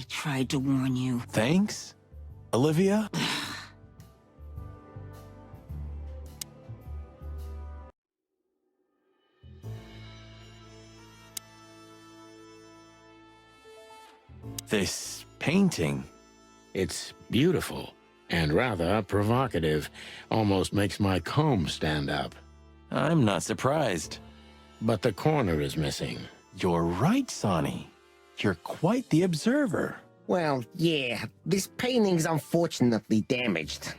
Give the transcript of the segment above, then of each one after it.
tried to warn you. Thanks, Olivia? This painting. It's beautiful and rather provocative. Almost makes my comb stand up. I'm not surprised. But the corner is missing. You're right, Sonny. You're quite the observer. Well, yeah, this painting's unfortunately damaged.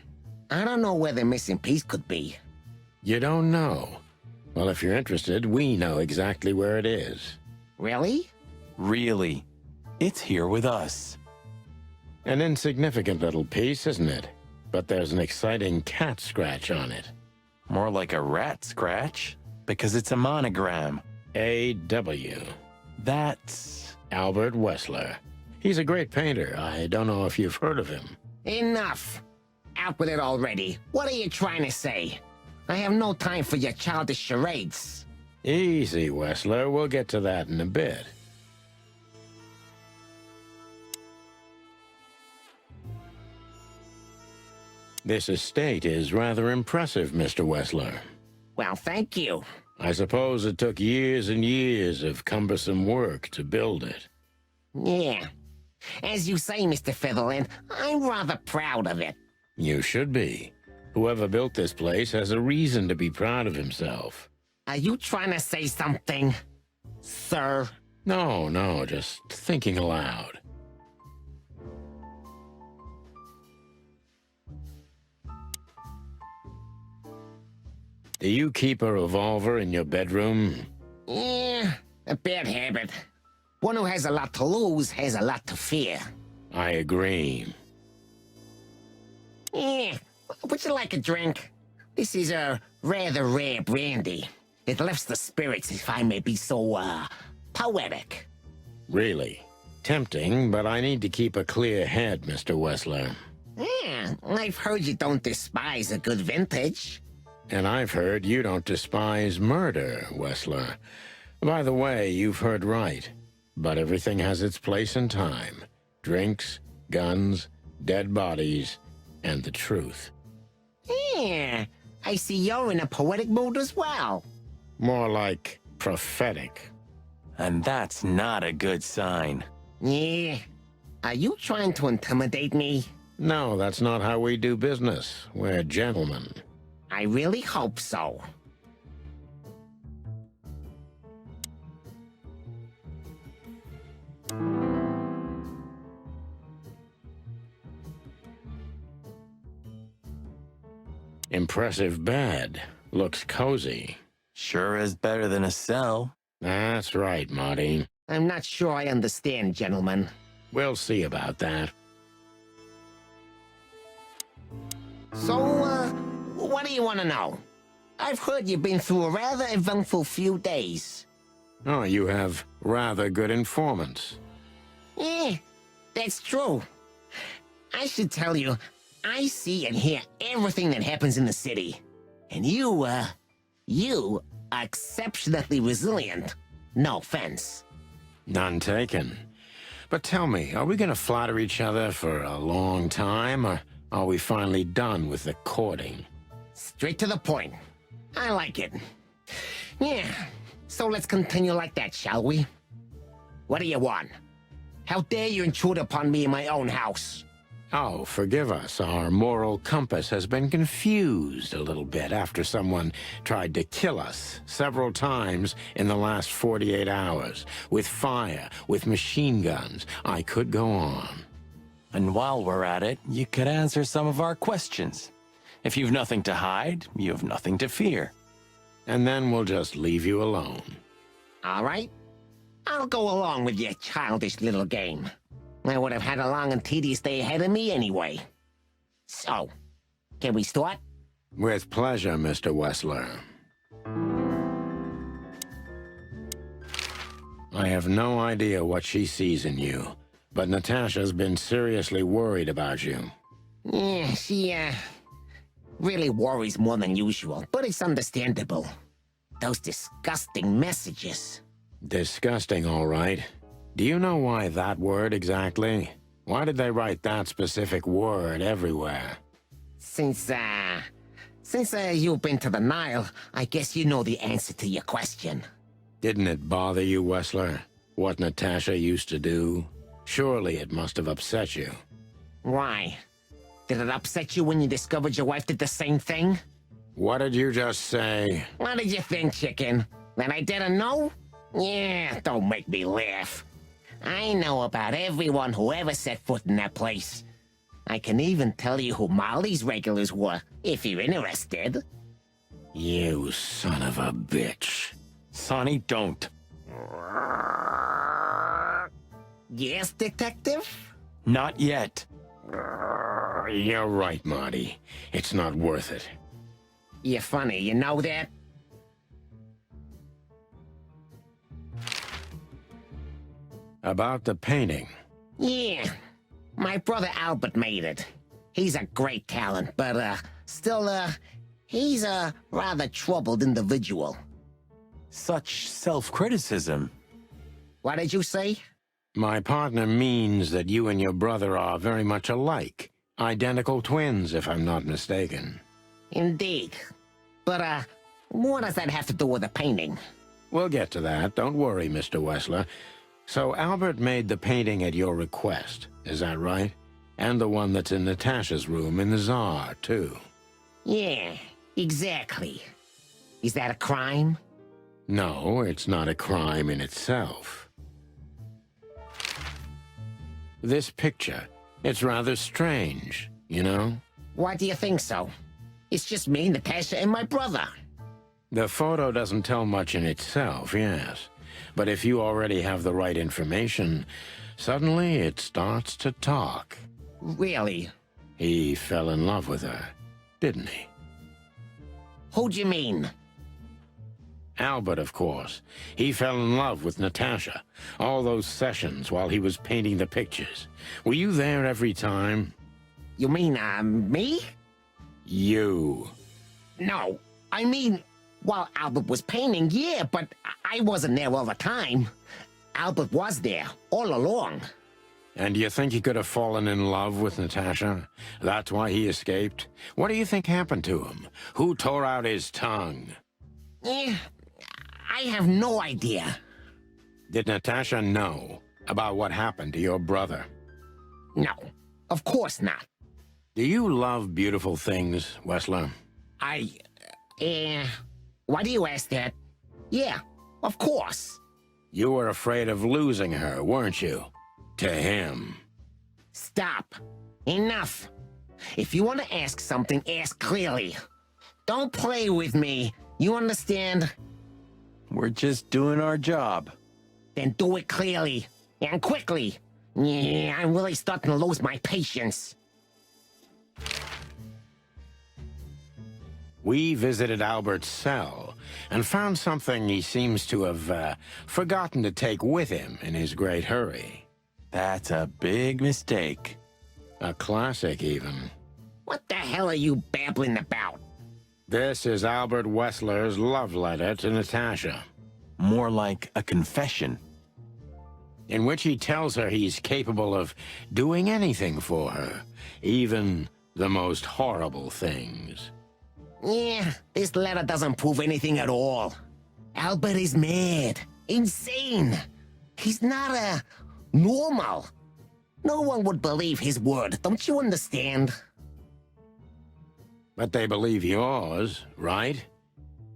I don't know where the missing piece could be. You don't know? Well, if you're interested, we know exactly where it is. Really? Really. It's here with us. An insignificant little piece, isn't it? But there's an exciting cat scratch on it. More like a rat scratch, because it's a monogram. A.W. That's... Albert Weßler. He's a great painter. I don't know if you've heard of him. Enough! Out with it already. What are you trying to say? I have no time for your childish charades. Easy, Weßler. We'll get to that in a bit. This estate is rather impressive, Mr. Weßler. Well, thank you. I suppose it took years and years of cumbersome work to build it. Yeah. As you say, Mr. Featherland, I'm rather proud of it. You should be. Whoever built this place has a reason to be proud of himself. Are you trying to say something, sir? No, just thinking aloud. Do you keep a revolver in your bedroom? Yeah, a bad habit. One who has a lot to lose has a lot to fear. I agree. Yeah, would you like a drink? This is a rather rare brandy. It lifts the spirits, if I may be so, poetic. Really? Tempting, but I need to keep a clear head, Mr. Weßler. Yeah, I've heard you don't despise a good vintage. And I've heard you don't despise murder, Weßler. By the way, you've heard right. But everything has its place and time. Drinks, guns, dead bodies, and the truth. Yeah, I see you're in a poetic mood as well. More like prophetic. And that's not a good sign. Yeah, are you trying to intimidate me? No, that's not how we do business. We're gentlemen. I really hope so. Impressive bed. Looks cozy. Sure is better than a cell. That's right, Marty. I'm not sure I understand, gentlemen. We'll see about that. So, what do you want to know? I've heard you've been through a rather eventful few days. Oh, you have rather good informants. Yeah, that's true. I should tell you, I see and hear everything that happens in the city. And you are exceptionally resilient. No offense. None taken. But tell me, are we going to flatter each other for a long time, or are we finally done with the courting? Straight to the point. I like it. Yeah, so let's continue like that, shall we? What do you want? How dare you intrude upon me in my own house? Oh, forgive us. Our moral compass has been confused a little bit after someone tried to kill us several times in the last 48 hours. With fire, with machine guns. I could go on. And while we're at it, you could answer some of our questions. If you've nothing to hide, you have nothing to fear. And then we'll just leave you alone. All right. I'll go along with your childish little game. I would have had a long and tedious day ahead of me anyway. So, can we start? With pleasure, Mr. Weßler. I have no idea what she sees in you, but Natasha's been seriously worried about you. Yeah, she, really worries more than usual, but it's understandable. Those disgusting messages. Disgusting, all right. Do you know why that word exactly? Why did they write that specific word everywhere? Since you've been to the Nile, I guess you know the answer to your question. Didn't it bother you, Wessler? What Natasha used to do? Surely it must have upset you. Why? Did it upset you when you discovered your wife did the same thing? What did you just say? What did you think, chicken? That I didn't know? Yeah, don't make me laugh. I know about everyone who ever set foot in that place. I can even tell you who Molly's regulars were, if you're interested. You son of a bitch. Sonny, don't. Yes, detective? Not yet. You're right, Marty. It's not worth it. You're funny, you know that? About the painting. Yeah. My brother Albert made it. He's a great talent, but, he's a rather troubled individual. Such self-criticism. What did you say? My partner means that you and your brother are very much alike. Identical twins, if I'm not mistaken. Indeed. But, what does that have to do with the painting? We'll get to that. Don't worry, Mr. Wessler. So Albert made the painting at your request, is that right? And the one that's in Natasha's room in the Tsar, too. Yeah, exactly. Is that a crime? No, it's not a crime in itself. This picture, it's rather strange, you know? Why do you think so? It's just me, Natasha, and my brother. The photo doesn't tell much in itself, yes. But if you already have the right information, suddenly it starts to talk. Really? He fell in love with her, didn't he? Who do you mean? Albert, of course. He fell in love with Natasha. All those sessions while he was painting the pictures. Were you there every time? You mean, me? You. No, I mean, while Albert was painting, yeah, but I wasn't there all the time. Albert was there, all along. And do you think he could have fallen in love with Natasha? That's why he escaped? What do you think happened to him? Who tore out his tongue? I have no idea. Did Natasha know about what happened to your brother? No, of course not. Do you love beautiful things, Wessler? Why do you ask that? Yeah, of course. You were afraid of losing her, weren't you? To him. Stop. Enough. If you want to ask something, ask clearly. Don't play with me. You understand? We're just doing our job. Then do it clearly. And quickly. Yeah, I'm really starting to lose my patience. We visited Albert's cell and found something he seems to have forgotten to take with him in his great hurry. That's a big mistake. A classic, even. What the hell are you babbling about? This is Albert Wessler's love letter to Natasha, More like a confession. in which he tells her he's capable of doing anything for her, even the most horrible things. Yeah, this letter doesn't prove anything at all. Albert is mad. Insane. He's not, normal. No one would believe his word, don't you understand? But they believe yours, right?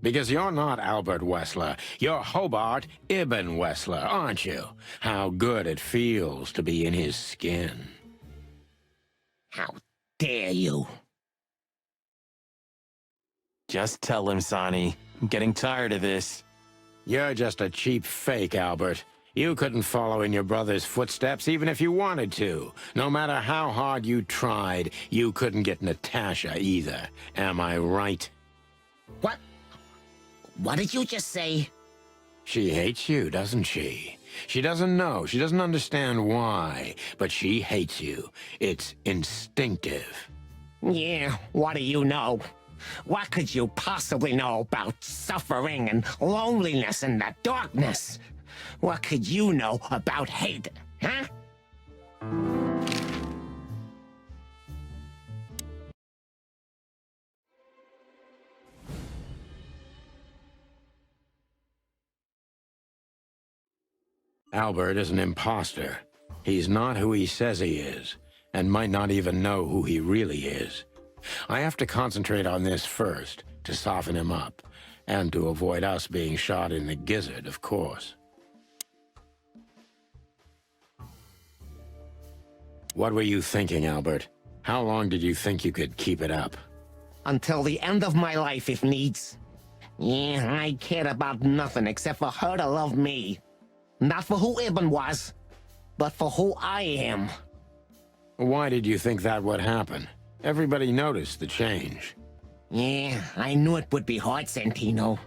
Because you're not Albert Wessler. You're Hobart Ibn Wessler, aren't you? How good it feels to be in his skin. How dare you? Just tell him, Sonny. I'm getting tired of this. You're just a cheap fake, Albert. You couldn't follow in your brother's footsteps even if you wanted to. No matter how hard you tried, you couldn't get Natasha either. Am I right? What? What did you just say? She hates you, doesn't she? She doesn't know. She doesn't understand why. But she hates you. It's instinctive. Yeah, what do you know? What could you possibly know about suffering and loneliness and the darkness? What could you know about hate, huh? Albert is an imposter. He's not who he says he is, and might not even know who he really is. I have to concentrate on this first, to soften him up, and to avoid us being shot in the gizzard, of course. What were you thinking, Albert? How long did you think you could keep it up? Until the end of my life, if needs. Yeah, I cared about nothing except for her to love me. Not for who Ibn was, but for who I am. Why did you think that would happen? Everybody noticed the change. Yeah, I knew it would be hard, Santino.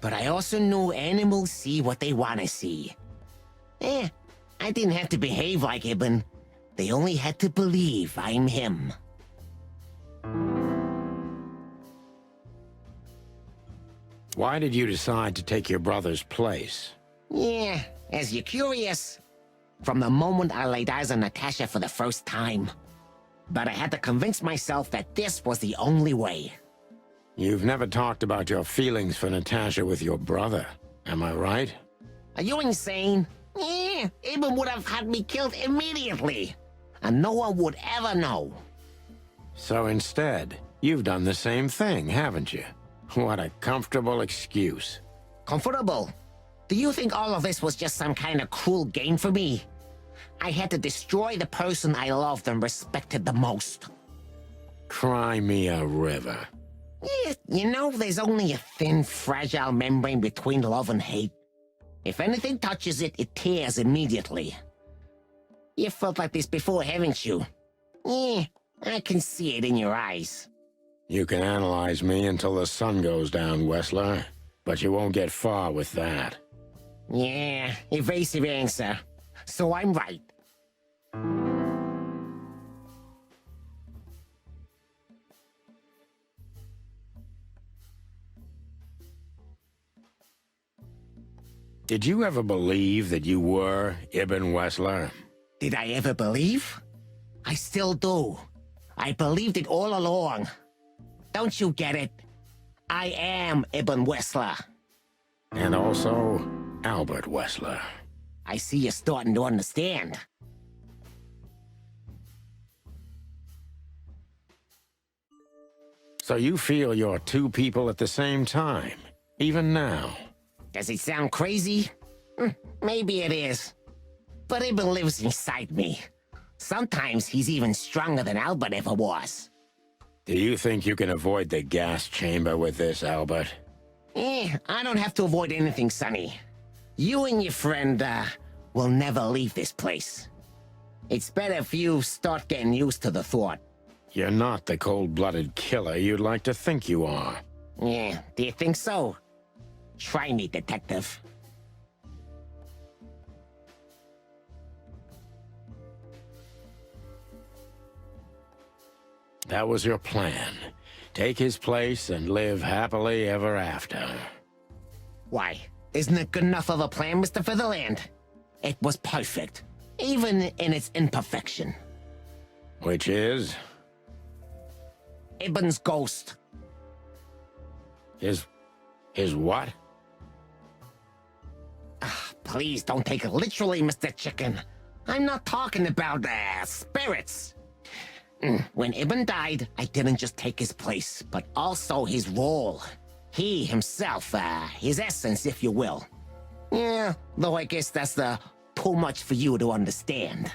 But I also knew animals see what they want to see. I didn't have to behave like Ibn. They only had to believe I'm him. Why did you decide to take your brother's place? Yeah, as you're curious, from the moment I laid eyes on Natasha for the first time. But I had to convince myself that this was the only way. You've never talked about your feelings for Natasha with your brother, am I right? Are you insane? Yeah, Ibn would have had me killed immediately. And no one would ever know. So instead, you've done the same thing, haven't you? What a comfortable excuse. Comfortable? Do you think all of this was just some kind of cruel game for me? I had to destroy the person I loved and respected the most. Cry me a river. Yeah, you know, there's only a thin, fragile membrane between love and hate. If anything touches it, it tears immediately. You felt like this before, haven't you? Yeah, I can see it in your eyes. You can analyze me until the sun goes down, Wessler, but you won't get far with that. Yeah, evasive answer. So I'm right. Did you ever believe that you were Ibn Wessler? Did I ever believe? I still do. I believed it all along. Don't you get it? I am Ibn Wessler. And also, Albert Wessler. I see you're starting to understand. So you feel you're two people at the same time, even now? Does it sound crazy? Maybe it is. But Ibn lives inside me. Sometimes he's even stronger than Albert ever was. Do you think you can avoid the gas chamber with this, Albert? I don't have to avoid anything, Sonny. You and your friend, will never leave this place. It's better if you start getting used to the thought. You're not the cold-blooded killer you'd like to think you are. Yeah, do you think so? Try me, detective. That was your plan. Take his place and live happily ever after. Why? Isn't it good enough of a plan, Mr. Featherland? It was perfect, even in its imperfection. Which is? Ibn's ghost. His what? Please don't take it literally, Mr. Chicken. I'm not talking about, spirits. When Ibn died, I didn't just take his place, but also his role. He himself, his essence, if you will. Yeah, though I guess that's too much for you to understand.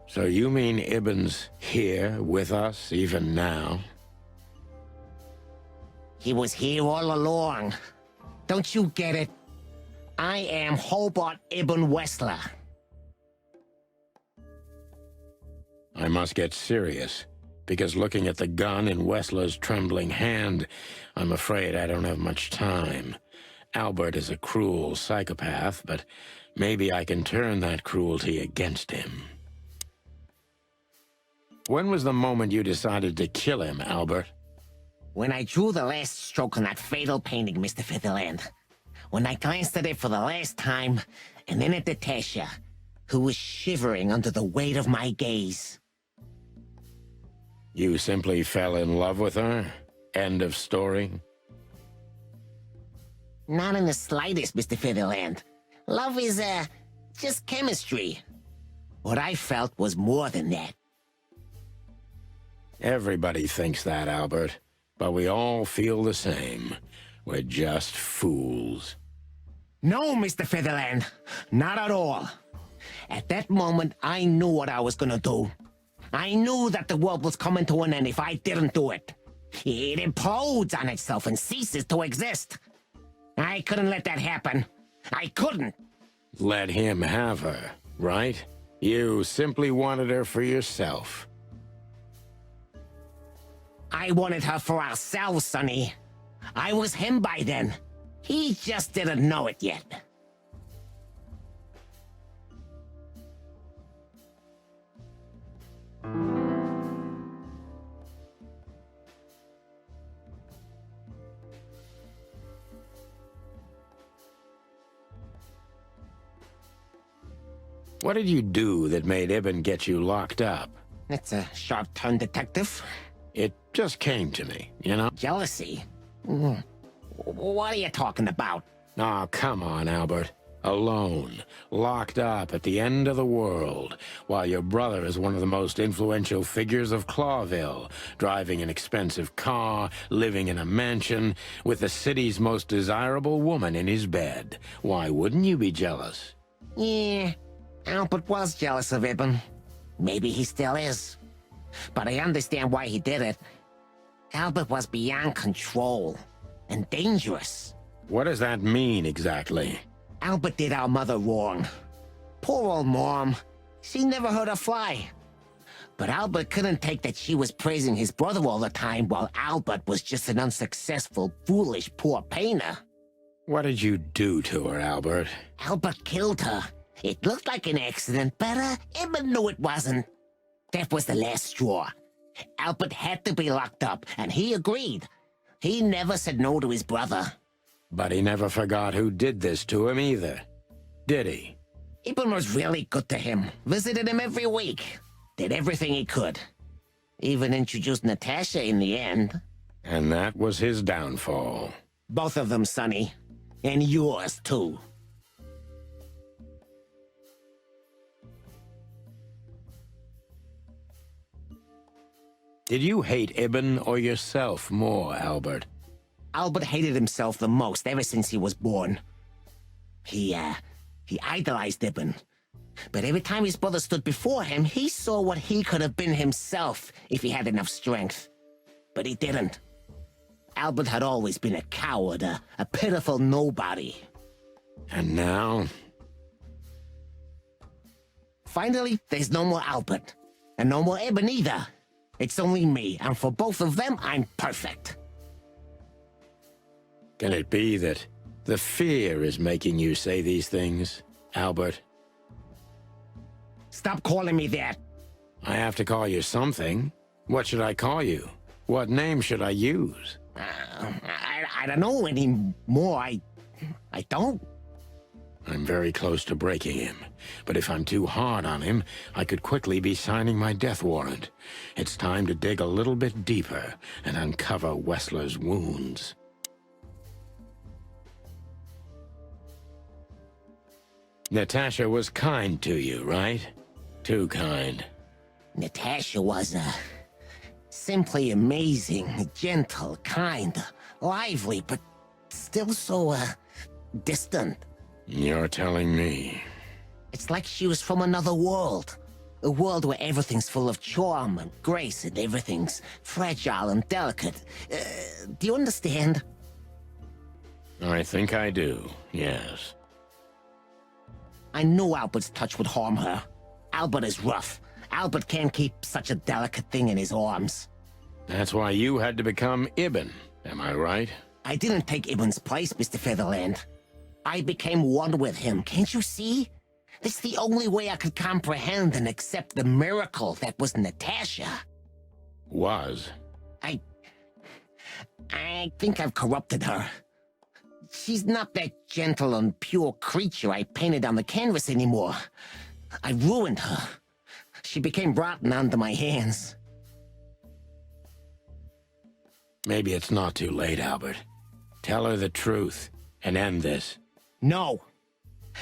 So you mean Ibn's here with us even now? He was here all along. Don't you get it? I am Hobart Ibn Wessler. I must get serious, because looking at the gun in Wessler's trembling hand, I'm afraid I don't have much time. Albert is a cruel psychopath, but maybe I can turn that cruelty against him. When was the moment you decided to kill him, Albert? When I drew the last stroke on that fatal painting, Mr. Featherland, when I glanced at it for the last time, and then at Natasha, who was shivering under the weight of my gaze. You simply fell in love with her? End of story? Not in the slightest, Mr. Featherland. Love is, just chemistry. What I felt was more than that. Everybody thinks that, Albert. But we all feel the same. We're just fools. No, Mr. Featherland. Not at all. At that moment, I knew what I was gonna do. I knew that the world was coming to an end if I didn't do it. It implodes on itself and ceases to exist. I couldn't let that happen. I couldn't. Let him have her, right? You simply wanted her for yourself. I wanted her for ourselves, Sonny. I was him by then. He just didn't know it yet. What did you do that made Ibn get you locked up? That's a sharp turn, detective. It just came to me, you know? Jealousy? What are you talking about? Oh, come on, Albert. Alone, locked up at the end of the world, while your brother is one of the most influential figures of Clawville, driving an expensive car, living in a mansion, with the city's most desirable woman in his bed. Why wouldn't you be jealous? Yeah, Albert was jealous of Ibn. Maybe he still is. But I understand why he did it. Albert was beyond control and dangerous. What does that mean exactly? Albert did our mother wrong. Poor old Mom. She never hurt a fly. But Albert couldn't take that she was praising his brother all the time while Albert was just an unsuccessful, foolish, poor painter. What did you do to her, Albert? Albert killed her. It looked like an accident, but Ibn knew it wasn't. That was the last straw. Albert had to be locked up, and he agreed. He never said no to his brother. But he never forgot who did this to him either, did he? Ibn was really good to him. Visited him every week. Did everything he could. Even introduced Natasha in the end. And that was his downfall. Both of them, Sonny. And yours, too. Did you hate Ibn or yourself more, Albert? Albert hated himself the most ever since he was born. He idolized Ibn. But every time his brother stood before him, he saw what he could have been himself if he had enough strength. But he didn't. Albert had always been a coward, a pitiful nobody. And now? Finally, there's no more Albert. And no more Ibn either. It's only me, and for both of them, I'm perfect. Can it be that the fear is making you say these things, Albert? Stop calling me that. I have to call you something. What should I call you? What name should I use? I don't know anymore. I don't. I'm very close to breaking him, but if I'm too hard on him, I could quickly be signing my death warrant. It's time to dig a little bit deeper and uncover Wessler's wounds. Natasha was kind to you, right? Too kind. Natasha was, simply amazing, gentle, kind, lively, but still so, distant. You're telling me. It's like she was from another world. A world where everything's full of charm and grace and everything's fragile and delicate. Do you understand? I think I do, yes. I knew Albert's touch would harm her. Albert is rough. Albert can't keep such a delicate thing in his arms. That's why you had to become Ibn, am I right? I didn't take Ibn's place, Mr. Featherland. I became one with him, can't you see? It's the only way I could comprehend and accept the miracle that was Natasha. Was? I think I've corrupted her. She's not that gentle and pure creature I painted on the canvas anymore. I ruined her. She became rotten under my hands. Maybe it's not too late, Albert. Tell her the truth and end this. No.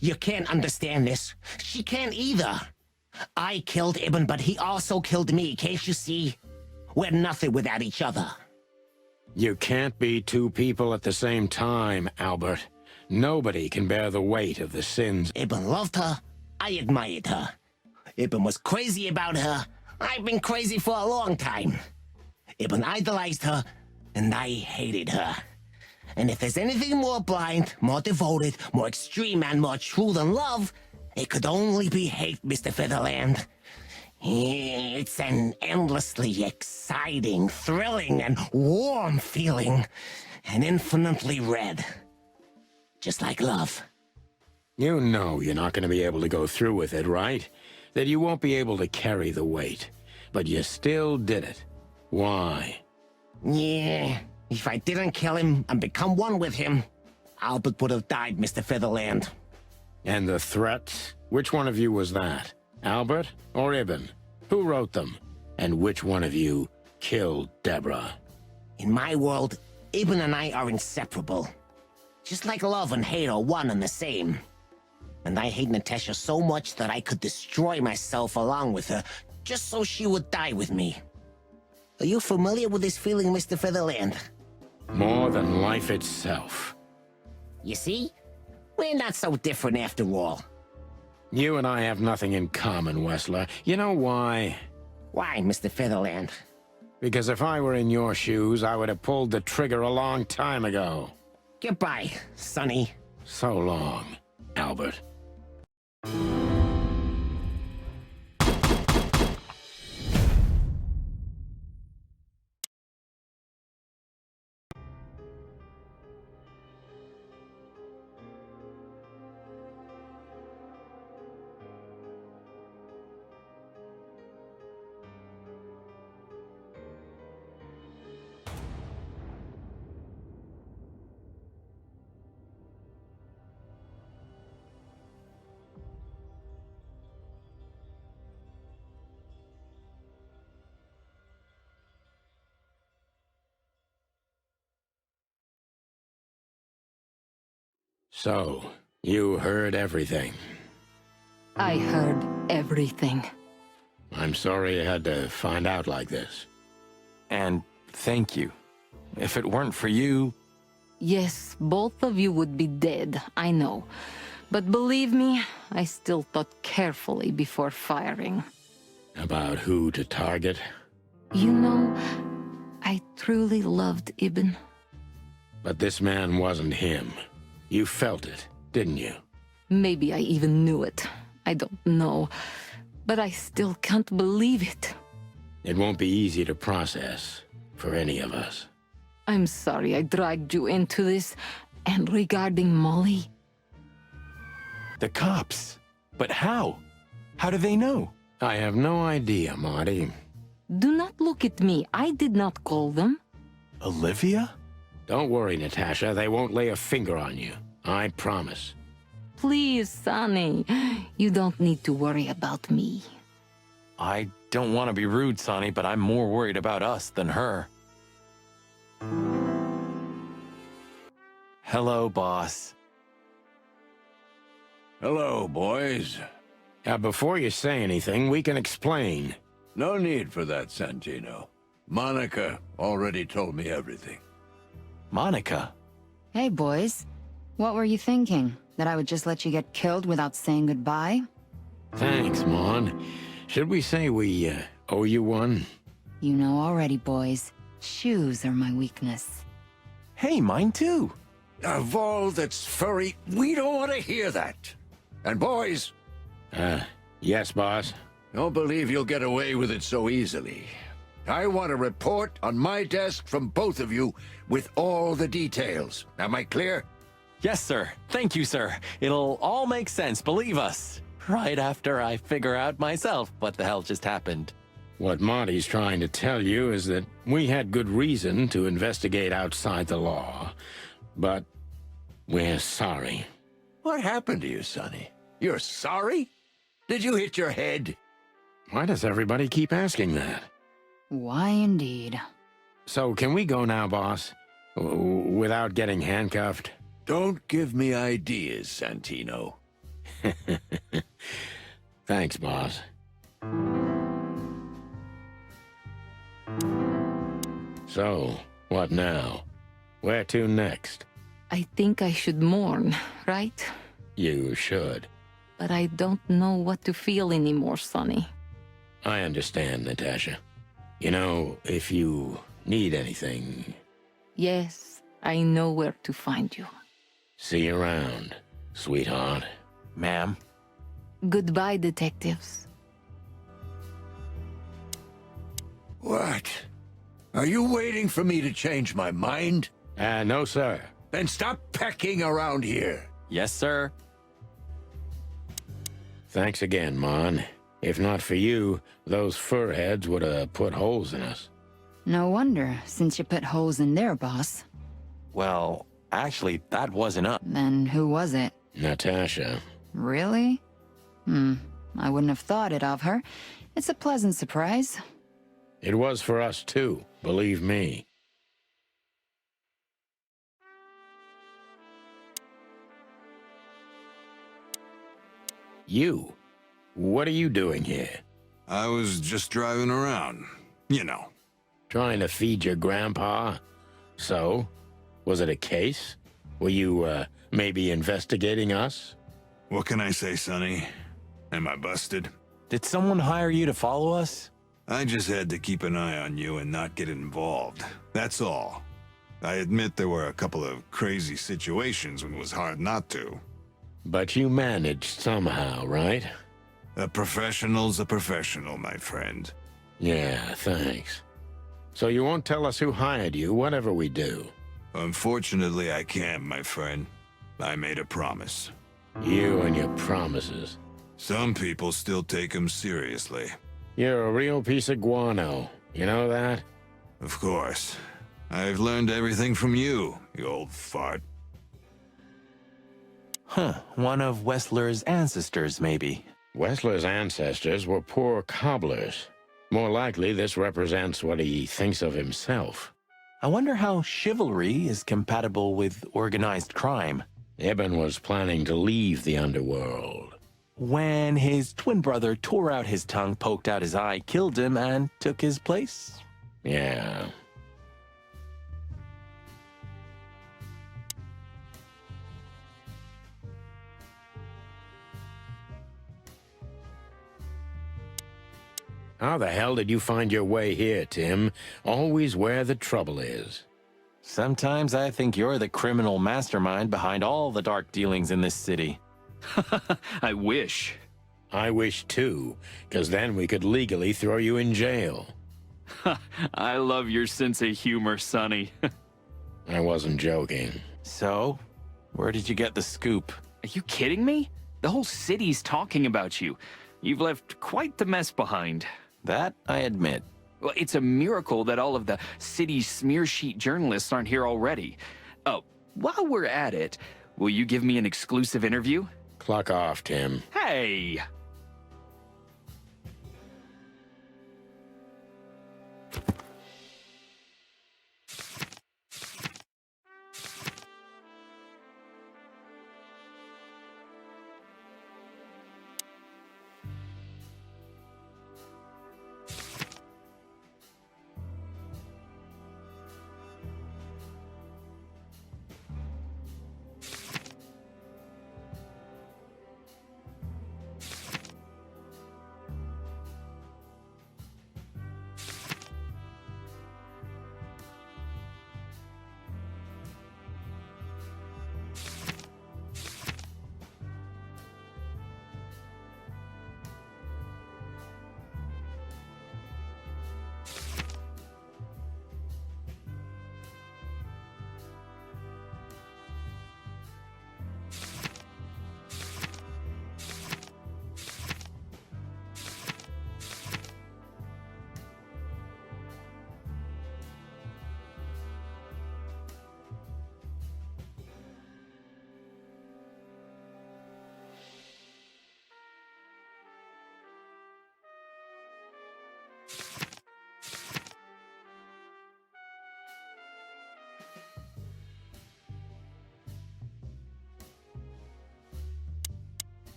You can't understand this. She can't either. I killed Ibn, but he also killed me, can't you see? We're nothing without each other. You can't be two people at the same time, Albert. Nobody can bear the weight of the sins. Ibn loved her. I admired her. Ibn was crazy about her. I've been crazy for a long time. Ibn idolized her, and I hated her. And if there's anything more blind, more devoted, more extreme, and more true than love, it could only be hate, Mr. Featherland. It's an endlessly exciting, thrilling, and warm feeling, and infinitely red. Just like love. You know you're not going to be able to go through with it, right? That you won't be able to carry the weight. But you still did it. Why? Yeah, if I didn't kill him and become one with him, Albert would have died, Mr. Featherland. And the threats? Which one of you was that? Albert or Ibn? Who wrote them? And which one of you killed Deborah? In my world, Ibn and I are inseparable. Just like love and hate are one and the same. And I hate Natasha so much that I could destroy myself along with her, just so she would die with me. Are you familiar with this feeling, Mr. Featherland? More than life itself. You see? We're not so different after all. You and I have nothing in common, Wessler. You know why? Why, Mr. Featherland? Because if I were in your shoes, I would have pulled the trigger a long time ago. Goodbye, Sonny. So long, Albert. So, you heard everything. I heard everything. I'm sorry you had to find out like this. And thank you. If it weren't for you, Yes, both of you would be dead, I know. But believe me, I still thought carefully before firing. About who to target? You know, I truly loved Ibn. But this man wasn't him. You felt it, didn't you? Maybe I even knew it. I don't know. But I still can't believe it. It won't be easy to process for any of us. I'm sorry I dragged you into this. And regarding Molly, the cops. But how? How do they know? I have no idea, Marty. do not look at me. I did not call them. Olivia? Don't worry, Natasha. They won't lay a finger on you. I promise. Please, Sonny. You don't need to worry about me. I don't want to be rude, Sonny, but I'm more worried about us than her. Hello, boss. Hello, boys. Before you say anything, we can explain. No need for that, Santino. Monica already told me everything. Monica? Hey, boys. What were you thinking? That I would just let you get killed without saying goodbye? Thanks, Mon. Should we say we owe you one? You know already, boys. Shoes are my weakness. Hey, mine too. Of all that's furry, we don't want to hear that. And boys, Yes, boss. don't believe you'll get away with it so easily. I want a report on my desk from both of you with all the details. Am I clear? Yes, sir. Thank you, sir. It'll all make sense, believe us. Right after I figure out myself what the hell just happened. What Monty's trying to tell you is that we had good reason to investigate outside the law, but we're sorry. What happened to you, Sonny? You're sorry? Did you hit your head? Why does everybody keep asking that? Why indeed? So can we go now, boss? Without getting handcuffed? Don't give me ideas, Santino. Thanks, boss. So, what now? Where to next? I think I should mourn, right? You should. But I don't know what to feel anymore, Sonny. I understand, Natasha. You know, if you need anything, Yes, I know where to find you. see you around, sweetheart. Ma'am? Goodbye, detectives. What? Are you waiting for me to change my mind? No, sir. Then stop pecking around here. Yes, sir. Thanks again, Mon. If not for you, those furheads would have put holes in us. No wonder, since you put holes in their boss. Well, actually, that wasn't us. Then who was it? Natasha. Really? I wouldn't have thought it of her. It's a pleasant surprise. It was for us too, believe me. You? What are you doing here? I was just driving around. You know. Trying to feed your grandpa? So? Was it a case? Were you, maybe investigating us? What can I say, Sonny? Am I busted? Did someone hire you to follow us? I just had to keep an eye on you and not get involved. That's all. I admit there were a couple of crazy situations when it was hard not to. But you managed somehow, right? A professional's a professional, my friend. Yeah, thanks. So you won't tell us who hired you, whatever we do? Unfortunately, I can't, my friend. I made a promise. You and your promises. Some people still take them seriously. You're a real piece of guano. You know that? Of course. I've learned everything from you, you old fart. Huh, one of Wessler's ancestors, maybe. Wessler's ancestors were poor cobblers. More likely, this represents what he thinks of himself. I wonder how chivalry is compatible with organized crime. Eben was planning to leave the underworld. When his twin brother tore out his tongue, poked out his eye, killed him, and took his place? Yeah. How the hell did you find your way here, Tim? Always where the trouble is. Sometimes I think you're the criminal mastermind behind all the dark dealings in this city. I wish. I wish too, because then we could legally throw you in jail. I love your sense of humor, Sonny. Are I wasn't joking. So, where did you get the scoop? you kidding me? The whole city's talking about you. You've left quite the mess behind. That I admit. Well, it's a miracle that all of the city's smear sheet journalists aren't here already. Oh, while we're at it, will you give me an exclusive interview? Clock off, Tim. Hey!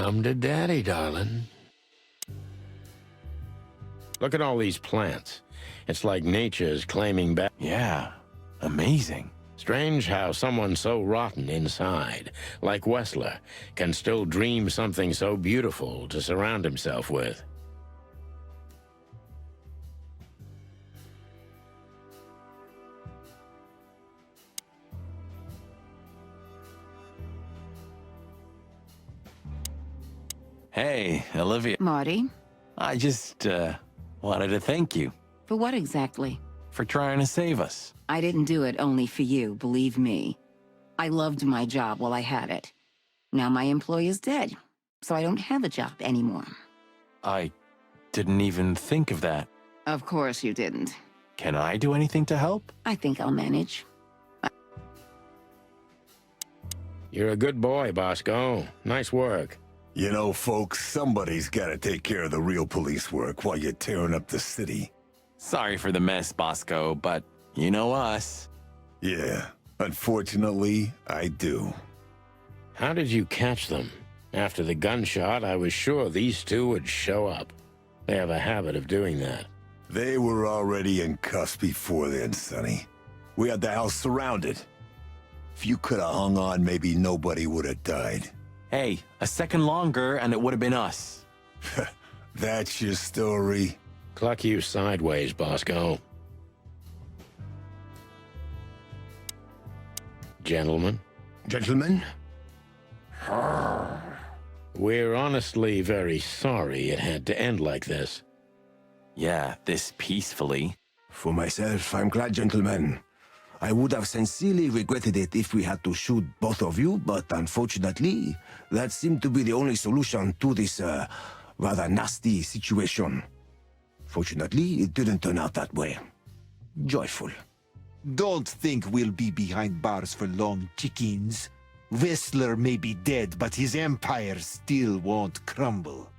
Come to Daddy, darling. Look at all these plants. It's like nature's claiming back. Yeah, amazing. Strange how someone so rotten inside, like Wessler, can still dream something so beautiful to surround himself with. Hey, Olivia. Marty, I just, wanted to thank you for what exactly? for trying to save us. I didn't do it only for you, believe me. I loved my job while I had it. Now my employer's dead, so I don't have a job anymore. I didn't even think of that. Of course you didn't. Can I do anything to help? I think I'll manage. You're a good boy, Bosco. Nice work. You know, folks, somebody's gotta take care of the real police work while you're tearing up the city. Sorry for the mess, Bosco, but you know us. Yeah, unfortunately, I do. How did you catch them? After the gunshot, I was sure these two would show up. They have a habit of doing that. They were already in cuffs before then, Sonny. We had the house surrounded. If you could have hung on, maybe nobody would have died. Hey, a second longer and it would have been us. That's your story? Cluck you sideways, Bosco. Gentlemen, Gentlemen? we're honestly very sorry it had to end like this. Yeah, this peacefully. For myself, I'm glad, gentlemen. I would have sincerely regretted it if we had to shoot both of you, but unfortunately, that seemed to be the only solution to this, rather nasty situation. Fortunately, it didn't turn out that way. Joyful. Don't think we'll be behind bars for long, chickens. Whistler may be dead, but his empire still won't crumble.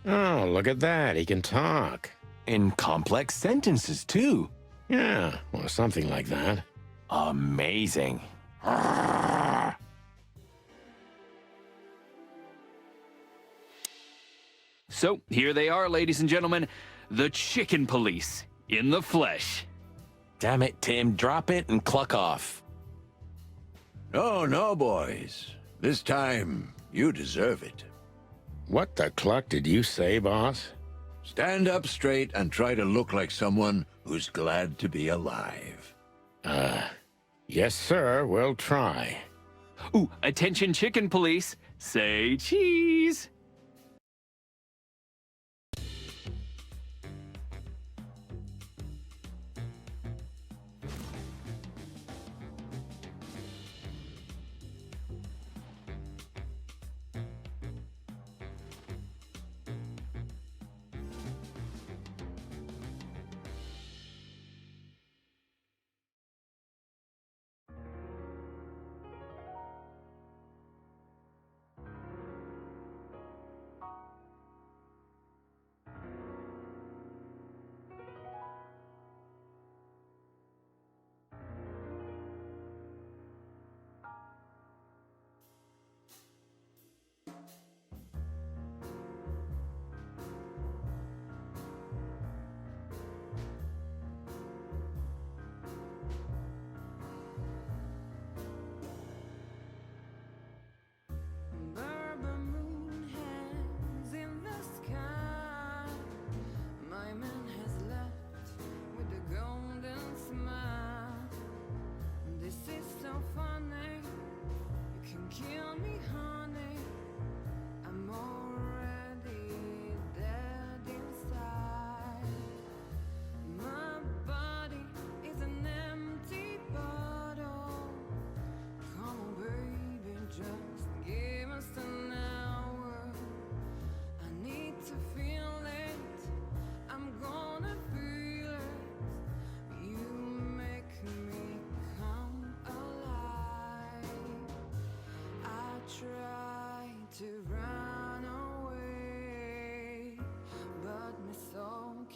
Oh, look at that. He can talk. In complex sentences, too. Yeah, or something like that. Amazing. So, here they are, ladies and gentlemen. The Chicken Police, in the flesh. Damn it, Tim, drop it and cluck off. Oh, no, boys. This time, you deserve it. What the cluck did you say, boss? Stand up straight and try to look like someone who's glad to be alive. Yes, sir, we'll try. Ooh, attention Chicken Police. Say cheese.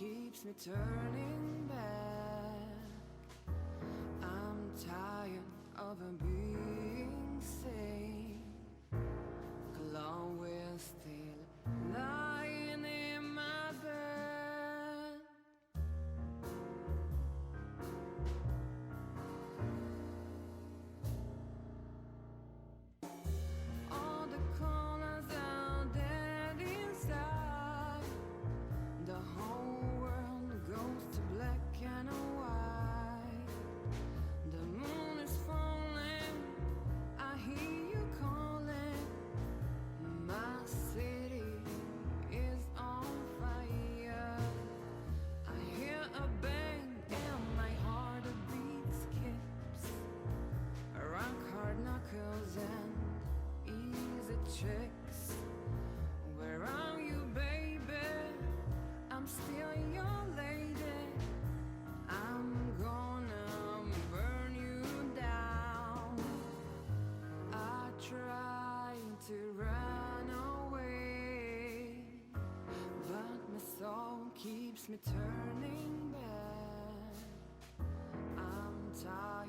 keeps me turning back. I'm tired of being sane. Claw with me turning back. I'm tired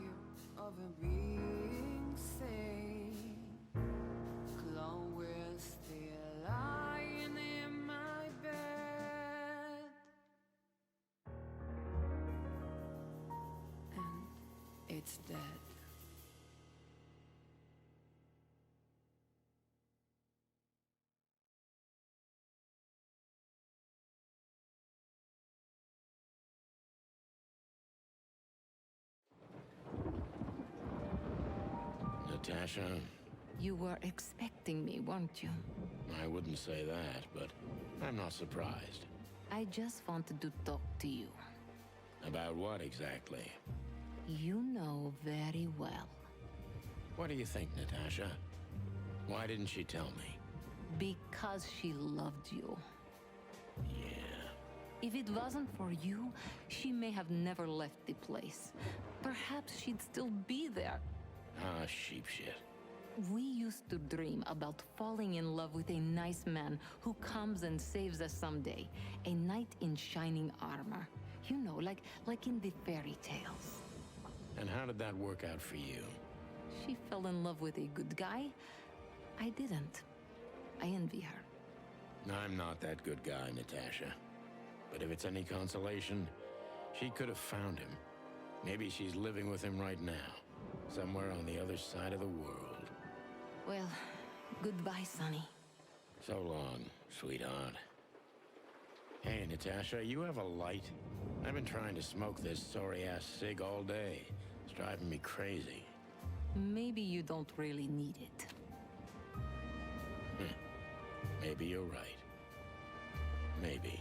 of it being sane. Chloe's still lying in my bed, and it's dead. Natasha, You were expecting me, weren't you? I wouldn't say that, but I'm not surprised. I just wanted to talk to you. About what exactly? You know very well. What do you think, Natasha? Why didn't she tell me? Because she loved you. Yeah. If it wasn't for you, she may have never left the place. Perhaps she'd still be there. Ah, sheep shit. We used to dream about falling in love with a nice man who comes and saves us someday. A knight in shining armor. You know, like in the fairy tales. And how did that work out for you? She fell in love with a good guy. I didn't. I envy her. I'm not that good guy, Natasha. But if it's any consolation, she could have found him. Maybe she's living with him right now, somewhere on the other side of the world. Well, goodbye, Sonny. So long, sweetheart. Hey, Natasha, you have a light? I've been trying to smoke this sorry-ass cig all day. It's driving me crazy. Maybe you don't really need it. Maybe you're right. Maybe.